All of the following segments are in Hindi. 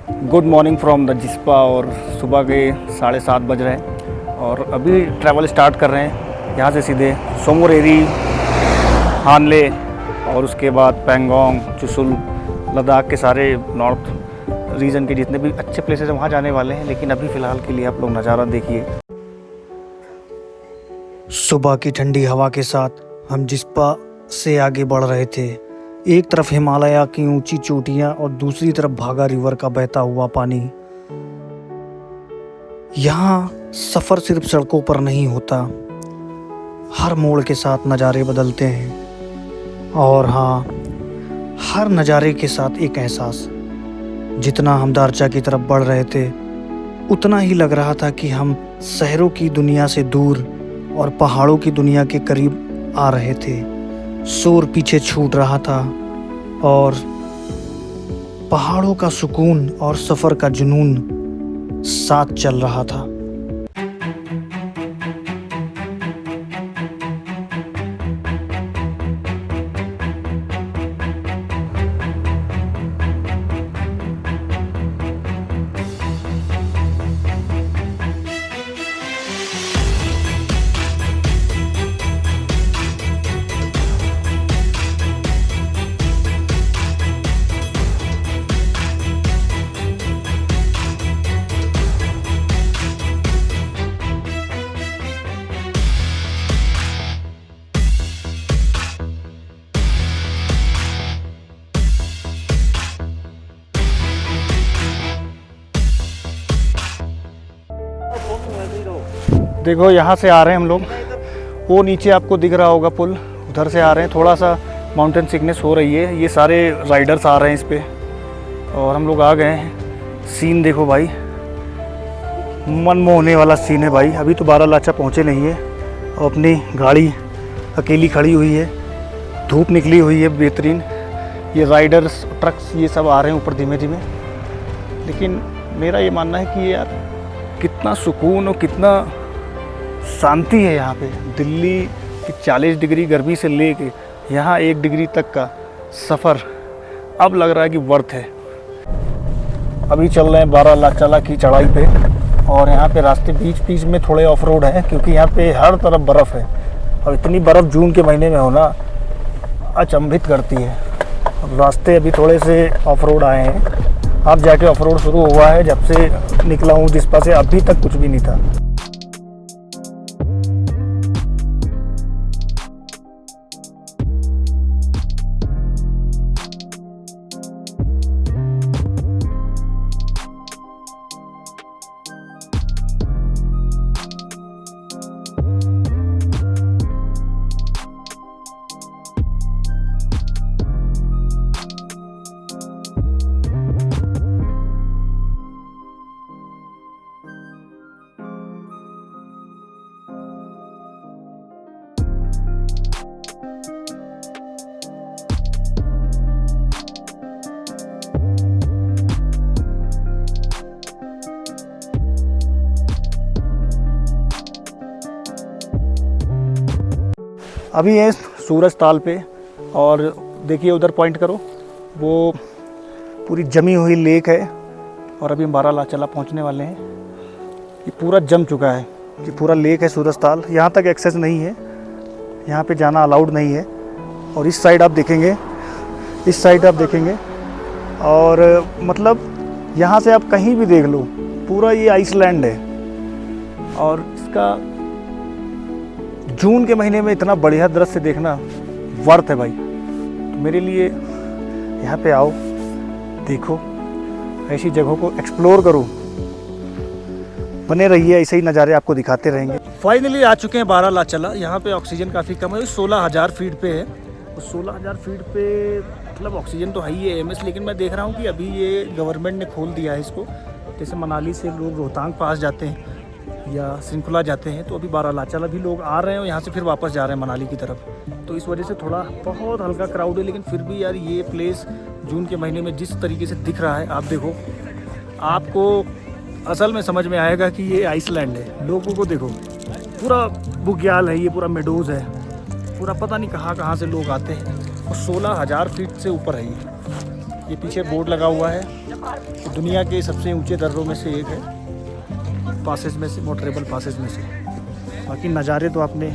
Good morning from the Jispa. और सुबह के 7:30 बज रहे हैं और अभी ट्रैवल स्टार्ट कर रहे हैं यहाँ से सीधे सोमोरेरी, हानले और उसके बाद पैंगोंग, चुशुल, लद्दाख के सारे नॉर्थ रीजन के जितने भी अच्छे प्लेसेस हैं वहाँ जाने वाले हैं। लेकिन अभी फ़िलहाल के लिए आप लोग नज़ारा देखिए। सुबह की ठंडी हवा के साथ हम जिस्पा से आगे बढ़ रहे थे। एक तरफ हिमालय की ऊंची चोटियां और दूसरी तरफ भागा रिवर का बहता हुआ पानी। यहाँ सफ़र सिर्फ सड़कों पर नहीं होता, हर मोड़ के साथ नज़ारे बदलते हैं। और हाँ, हर नज़ारे के साथ एक एहसास। जितना हम दारचा की तरफ बढ़ रहे थे उतना ही लग रहा था कि हम शहरों की दुनिया से दूर और पहाड़ों की दुनिया के करीब आ रहे थे। शोर पीछे छूट रहा था और पहाड़ों का सुकून और सफ़र का जुनून साथ चल रहा था। देखो यहाँ से आ रहे हैं हम लोग, वो नीचे आपको दिख रहा होगा पुल, उधर से आ रहे हैं। थोड़ा सा माउंटेन सिकनेस हो रही है, ये सारे राइडर्स आ रहे हैं इस पे और हम लोग आ गए हैं। सीन देखो भाई, मन मोहने वाला सीन है भाई। अभी तो बारालाचा पहुँचे नहीं है और अपनी गाड़ी अकेली खड़ी हुई है, धूप निकली हुई है बेहतरीन। ये राइडर्स, ट्रक्स, ये सब आ रहे हैं ऊपर धीमे धीमे। लेकिन मेरा ये मानना है कि यार कितना सुकून और कितना शांति है यहाँ पे। दिल्ली की 40 डिग्री गर्मी से लेके यहाँ 1 डिग्री तक का सफ़र अब लग रहा है कि वर्थ है। अभी चल रहे हैं बारालाचा की चढ़ाई पे और यहाँ पे रास्ते बीच बीच में थोड़े ऑफ रोड हैं क्योंकि यहाँ पे हर तरफ बर्फ़ है और इतनी बर्फ़ जून के महीने में होना अचंभित करती है। अब रास्ते अभी थोड़े से ऑफ रोड आए हैं, अब जाके ऑफ रोड शुरू हुआ है। जब से निकला हूँ जिस्पा से अभी तक कुछ भी नहीं था। अभी है सूरज ताल पे और देखिए उधर पॉइंट करो, वो पूरी जमी हुई लेक है और अभी हम बारालाचा पहुँचने वाले हैं। ये पूरा जम चुका है, ये पूरा लेक है सूरज ताल। यहाँ तक एक्सेस नहीं है, यहाँ पे जाना अलाउड नहीं है। और इस साइड आप देखेंगे, इस साइड आप देखेंगे और मतलब यहाँ से आप कहीं भी देख लो पूरा ये आइसलैंड है। और इसका जून के महीने में इतना बढ़िया दृश्य देखना वर्थ है भाई। तो मेरे लिए यहाँ पे आओ, देखो, ऐसी जगहों को एक्सप्लोर करो, बने रहिए, ऐसे ही नज़ारे आपको दिखाते रहेंगे। फाइनली आ चुके हैं बारालाचा। यहाँ पे ऑक्सीजन काफ़ी कम है, 16,000 फीट पे है। और 16,000 फीट पे मतलब ऑक्सीजन तो है ही है एमएस। लेकिन मैं देख रहा हूँ कि अभी ये गवर्नमेंट ने खोल दिया है इसको। जैसे मनाली से लोग रोहतांग पास जाते हैं या श्रृंखला जाते हैं, तो अभी बारालाचा भी लोग आ रहे हैं और यहाँ से फिर वापस जा रहे हैं मनाली की तरफ। तो इस वजह से थोड़ा बहुत हल्का क्राउड है। लेकिन फिर भी यार ये प्लेस जून के महीने में जिस तरीके से दिख रहा है, आप देखो, आपको असल में समझ में आएगा कि ये आइसलैंड है। लोगों को देखो, पूरा बुग्याल है, ये पूरा मेडोज़ है, पूरा पता नहीं कहाँ से लोग आते हैं। और 16,000 फीट से ऊपर है ये पीछे बोर्ड लगा हुआ है दुनिया के सबसे ऊंचे दर्रों में से एक है, पासेज में से, मोटरेबल पासेज में से। बाकी नज़ारे तो आपने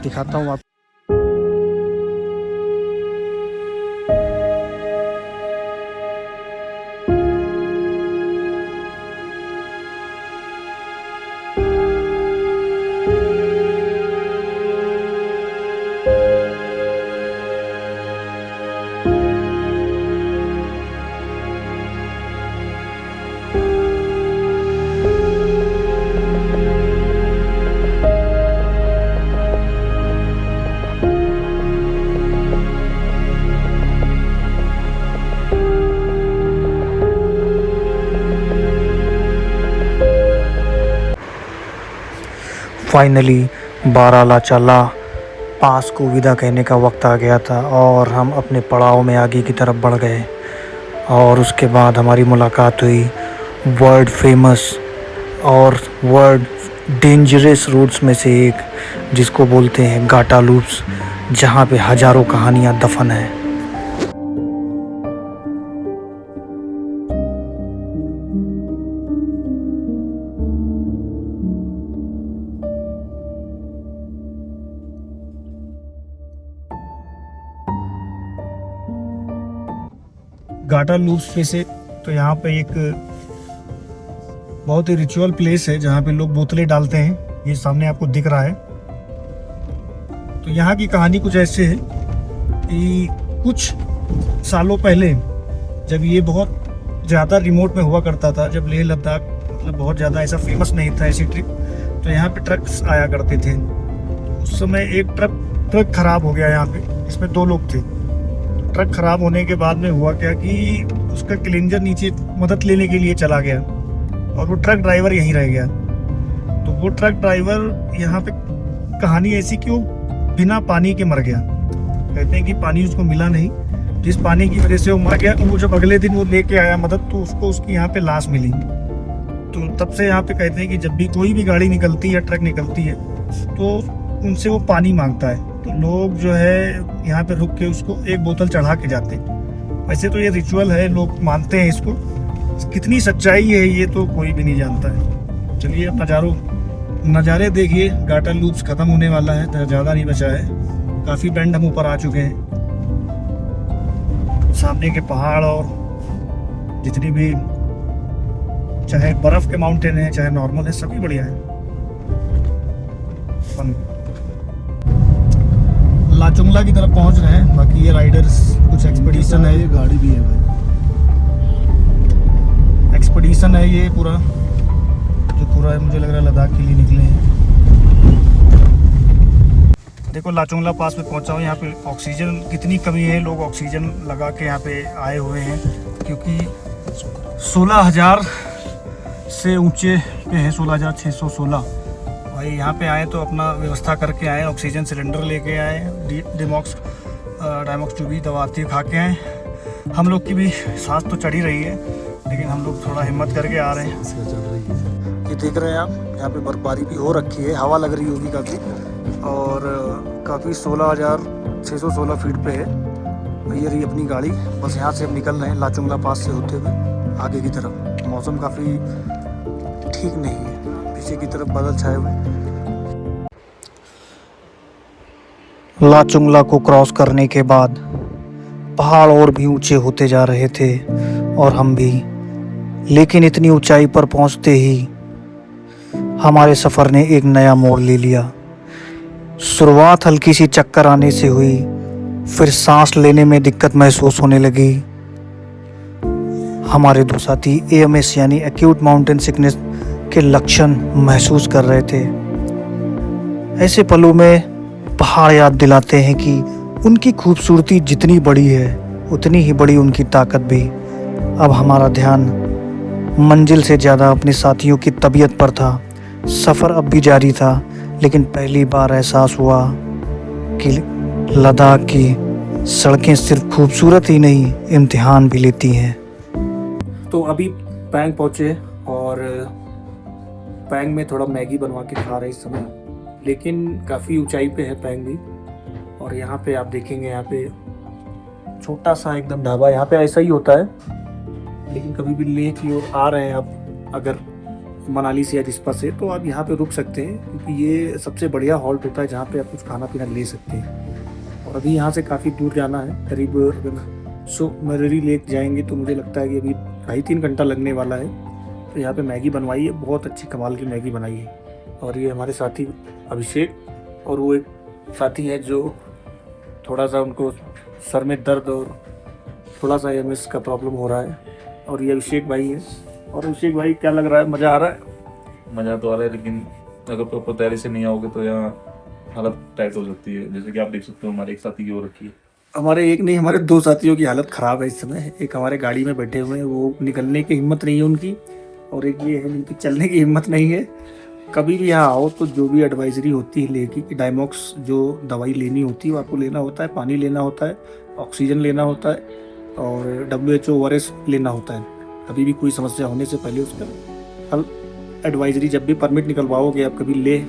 दिखाता हूँ आप। फाइनली बारालाचाला पास को विदा कहने का वक्त आ गया था और हम अपने पड़ाव में आगे की तरफ बढ़ गए। और उसके बाद हमारी मुलाकात हुई वर्ल्ड फेमस और वर्ल्ड डेंजरस रूट्स में से एक, जिसको बोलते हैं गाटा लूप्स, जहाँ पे हज़ारों कहानियाँ दफन हैं। गाटा लूप्स में से तो यहाँ पे एक बहुत ही रिचुअल प्लेस है जहाँ पे लोग बोतलें डालते हैं, ये सामने आपको दिख रहा है। तो यहाँ की कहानी कुछ ऐसे है कि कुछ सालों पहले जब ये बहुत ज़्यादा रिमोट में हुआ करता था, जब लेह लद्दाख मतलब बहुत ज़्यादा ऐसा फेमस नहीं था ऐसी ट्रिप, तो यहाँ पे ट्रक्स आया करते थे। उस समय एक ट्रक खराब हो गया यहाँ पे, इसमें 2 लोग थे। ट्रक खराब होने के बाद में हुआ क्या कि उसका क्लीनर नीचे मदद लेने के लिए चला गया और वो ट्रक ड्राइवर यहीं रह गया। तो वो ट्रक ड्राइवर यहाँ पे कहानी ऐसी कि वो बिना पानी के मर गया। कहते हैं कि पानी उसको मिला नहीं, जिस पानी की वजह से वो मर गया, वो जब अगले दिन वो लेके आया मदद, तो उसको उसकी यहाँ पे लाश मिली। तो तब से यहाँ पे कहते हैं कि जब भी कोई भी गाड़ी निकलती है, ट्रक निकलती है, तो उनसे वो पानी मांगता है। तो लोग जो है यहाँ पे रुक के उसको एक बोतल चढ़ा के जाते हैं। वैसे तो ये रिचुअल है, लोग मानते हैं इसको। कितनी सच्चाई है ये तो कोई भी नहीं जानता है। चलिए अब नज़ारे देखिए। गाटा लूप्स ख़त्म होने वाला है, ज़्यादा नहीं बचा है। काफ़ी बेंड हम ऊपर आ चुके हैं। सामने के पहाड़ और जितनी भी चाहे बर्फ़ के माउंटेन है चाहे नॉर्मल है, सभी बढ़िया है। लाचुंगला की तरफ पहुंच रहे हैं। बाकी ये राइडर्स कुछ एक्सपीडिशन है, ये गाड़ी भी है भाई, एक्सपीडिशन है ये पूरा, जो पूरा मुझे लग रहा है लद्दाख के लिए निकले हैं। देखो लाचुंगला पास में पहुंचा हूँ। यहाँ पे ऑक्सीजन कितनी कमी है, लोग ऑक्सीजन लगा के यहाँ पे आए हुए हैं, क्योंकि 16,000 से ऊंचे पे है, 16,616। भाई यहाँ पे आए तो अपना व्यवस्था करके आए, ऑक्सीजन सिलेंडर लेके आए, डायमॉक्स जो भी दवा आती है खा के आए। हम लोग की भी सांस तो चढ़ी रही है, लेकिन हम लोग थोड़ा हिम्मत करके आ रहे हैं। ये देख रहे हैं आप, यहाँ पे बर्फबारी भी हो रखी है, हवा लग रही होगी काफ़ी, और काफ़ी 16,616 फीट पे है। ये रही अपनी गाड़ी, बस यहाँ से हम निकल रहे हैं लाचुंगला पास से होते हुए आगे की तरफ। मौसम काफ़ी ठीक नहीं है, पीछे की तरफ बादल छाए हुए। लाचुंगला को क्रॉस करने के बाद पहाड़ और भी ऊंचे होते जा रहे थे और हम भी, लेकिन इतनी ऊंचाई पर पहुंचते ही हमारे सफ़र ने एक नया मोड़ ले लिया। शुरुआत हल्की सी चक्कर आने से हुई, फिर सांस लेने में दिक्कत महसूस होने लगी। हमारे 2 साथी AMS यानी एक्यूट माउंटेन सिकनेस के लक्षण महसूस कर रहे थे। ऐसे पलों में पहाड़ याद दिलाते हैं कि उनकी खूबसूरती जितनी बड़ी है उतनी ही बड़ी उनकी ताकत भी। अब हमारा ध्यान मंजिल से ज़्यादा अपने साथियों की तबीयत पर था। सफ़र अब भी जारी था, लेकिन पहली बार एहसास हुआ कि लद्दाख की सड़कें सिर्फ खूबसूरत ही नहीं, इम्तिहान भी लेती हैं। तो अभी पैंग पहुँचे और पैंग में थोड़ा मैगी बनवा के खा रहे इस समय, लेकिन काफ़ी ऊंचाई पे है पैंग भी। और यहाँ पे आप देखेंगे, यहाँ पे छोटा सा एकदम ढाबा, यहाँ पे ऐसा ही होता है लेकिन कभी भी लेह की ओर आ रहे हैं आप अगर मनाली से या रिस्पा से, तो आप यहाँ पे रुक सकते हैं, क्योंकि ये सबसे बढ़िया हॉल्ट होता है जहाँ पे आप कुछ खाना पीना ले सकते हैं। और अभी यहाँ से काफ़ी दूर जाना है, करीब अगर सोमररी लेक जाएंगे तो मुझे लगता है कि अभी 2.5-3 घंटा लगने वाला है। तो यहाँ पे मैगी बनवाई है, बहुत अच्छी कमाल की मैगी बनाई है। और ये हमारे साथी अभिषेक, और वो एक साथी है जो थोड़ा सा उनको सर में दर्द और थोड़ा सा MS का प्रॉब्लम हो रहा है, और ये अभिषेक भाई है। और अभिषेक भाई, क्या लग रहा है, मज़ा आ रहा है? मज़ा तो आ रहा है, लेकिन अगर प्रॉपर तैयारी से नहीं आओगे तो यहाँ हालत टाइट हो सकती है। जैसे कि आप देख सकते हो हमारे एक साथी की हो रखी है। हमारे एक नहीं, हमारे 2 साथियों की हालत ख़राब है इस समय। एक हमारे गाड़ी में बैठे हुए हैं, वो निकलने की हिम्मत नहीं है उनकी, और एक ये है जिनकी चलने की हिम्मत नहीं है। कभी भी यहाँ आओ तो जो भी एडवाइजरी होती है लेके कि डायमॉक्स जो दवाई लेनी होती है वो आपको लेना होता है, पानी लेना होता है, ऑक्सीजन लेना होता है, और WHO ORS लेना होता है। कभी भी कोई समस्या होने से पहले उसका एडवाइजरी, जब भी परमिट निकलवाओगे आप, कभी Leh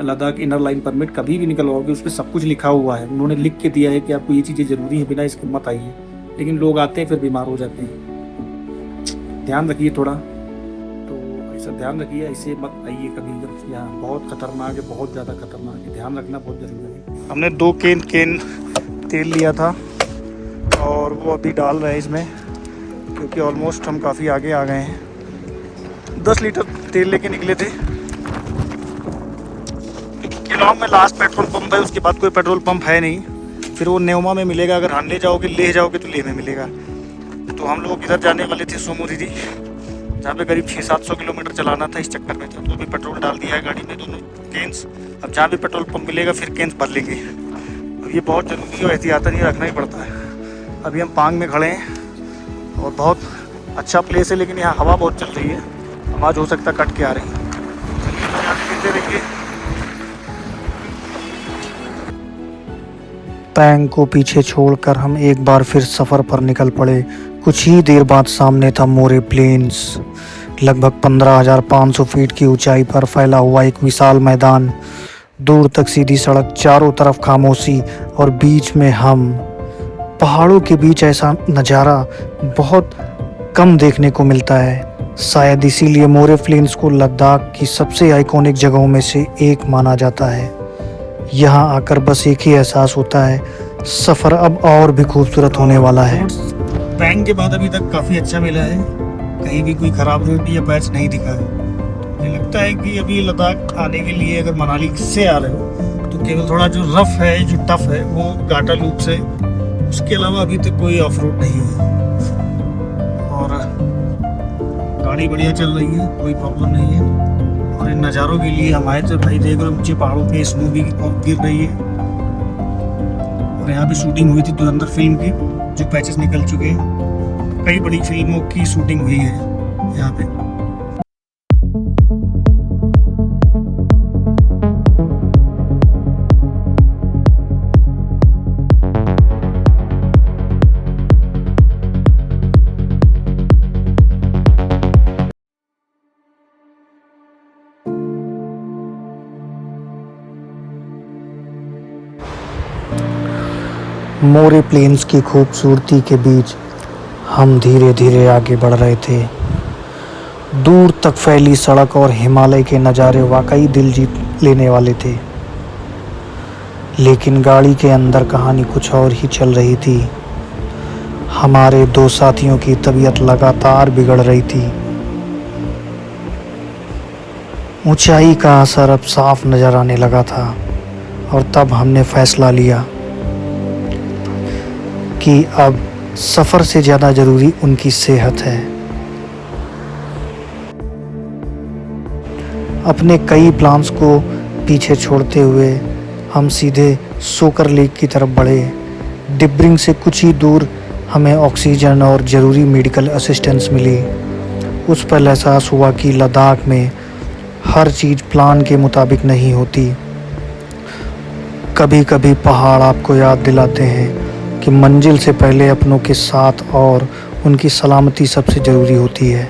Ladakh inner line permit कभी भी निकलवाओगे, उस पर सब कुछ लिखा हुआ है। उन्होंने लिख के दिया है कि आपको ये चीज़ें ज़रूरी है, बिना इसके मत आइए। लेकिन लोग आते हैं फिर बीमार हो जाते हैं। ध्यान रखिए थोड़ा, तो ऐसा ध्यान रखिए, ऐसे मत आइए कभी। यहाँ बहुत खतरनाक है, बहुत ज़्यादा खतरनाक है, ध्यान रखना बहुत ज़रूरी है। हमने 2 कैन तेल लिया था और वो अभी डाल रहे हैं इसमें, क्योंकि ऑलमोस्ट हम काफ़ी आगे आ गए हैं। 10 लीटर तेल लेके निकले थे। किलोंग में लास्ट पेट्रोल पंप है, उसके बाद कोई पेट्रोल पंप है नहीं। फिर वो न्योमा में मिलेगा, अगर हानले जाओगे, लेह जाओगे तो लेह में मिलेगा। तो हम लोग इधर जाने वाले थे सोमोरिरी, जहाँ पे करीब 600-700 किलोमीटर चलाना था। इस चक्कर में था तो अभी पेट्रोल डाल दिया है गाड़ी में, दोनों कैंस। अब जहाँ भी पेट्रोल पंप मिलेगा फिर कैंस भर लेंगे। तो ये बहुत ज़रूरी है, एहतियातन ये रखना ही पड़ता है। अभी हम पांग में खड़े हैं और बहुत अच्छा प्लेस है, लेकिन यहाँ हवा बहुत चल रही है, आवाज़ हो सकता है कट के आ रही है। चलिए रहिए। पैंग को पीछे छोड़कर हम एक बार फिर सफ़र पर निकल पड़े। कुछ ही देर बाद सामने था मोरे प्लेन्स। लगभग 15,500 फीट की ऊंचाई पर फैला हुआ एक विशाल मैदान, दूर तक सीधी सड़क, चारों तरफ खामोशी, और बीच में हम। पहाड़ों के बीच ऐसा नज़ारा बहुत कम देखने को मिलता है। शायद इसीलिए मोरे प्लेन्स को लद्दाख की सबसे आइकॉनिक जगहों में से एक माना जाता है। यहाँ आकर बस एक ही एहसास होता है, सफ़र अब और भी खूबसूरत होने वाला है। पैंग के बाद अभी तक काफ़ी अच्छा मिला है, कहीं भी कोई ख़राब रोड या पैच नहीं दिखा है। मुझे लगता है कि अभी लद्दाख आने के लिए अगर मनाली से आ रहे हो तो केवल थोड़ा जो रफ़ है, जो टफ़ है, वो गाटा लूप से, उसके अलावा अभी तक कोई ऑफ रोड नहीं है। और गाड़ी बढ़िया चल रही है, कोई प्रॉब्लम नहीं है। और इन नज़ारों के लिए हम आए थे। भाई देख रहे हो, ऊंचे पहाड़ों पे स्नो भी गिर रही है, और यहाँ पे शूटिंग हुई थी धुरंधर फिल्म की, जो पैचेस निकल चुके हैं। कई बड़ी फिल्मों की शूटिंग हुई है यहाँ पे। मोरे प्लेन्स की खूबसूरती के बीच हम धीरे धीरे आगे बढ़ रहे थे। दूर तक फैली सड़क और हिमालय के नज़ारे वाकई दिल जीत लेने वाले थे। लेकिन गाड़ी के अंदर कहानी कुछ और ही चल रही थी। हमारे 2 साथियों की तबीयत लगातार बिगड़ रही थी। ऊंचाई का असर अब साफ नज़र आने लगा था, और तब हमने फैसला लिया कि अब सफ़र से ज़्यादा ज़रूरी उनकी सेहत है। अपने कई प्लान्स को पीछे छोड़ते हुए हम सीधे सोकर लेक की तरफ बढ़े। डिब्रिंग से कुछ ही दूर हमें ऑक्सीजन और ज़रूरी मेडिकल असिस्टेंस मिली। उस पर एहसास हुआ कि लद्दाख में हर चीज़ प्लान के मुताबिक नहीं होती। कभी कभी पहाड़ आपको याद दिलाते हैं कि मंजिल से पहले अपनों के साथ और उनकी सलामती सबसे ज़रूरी होती है।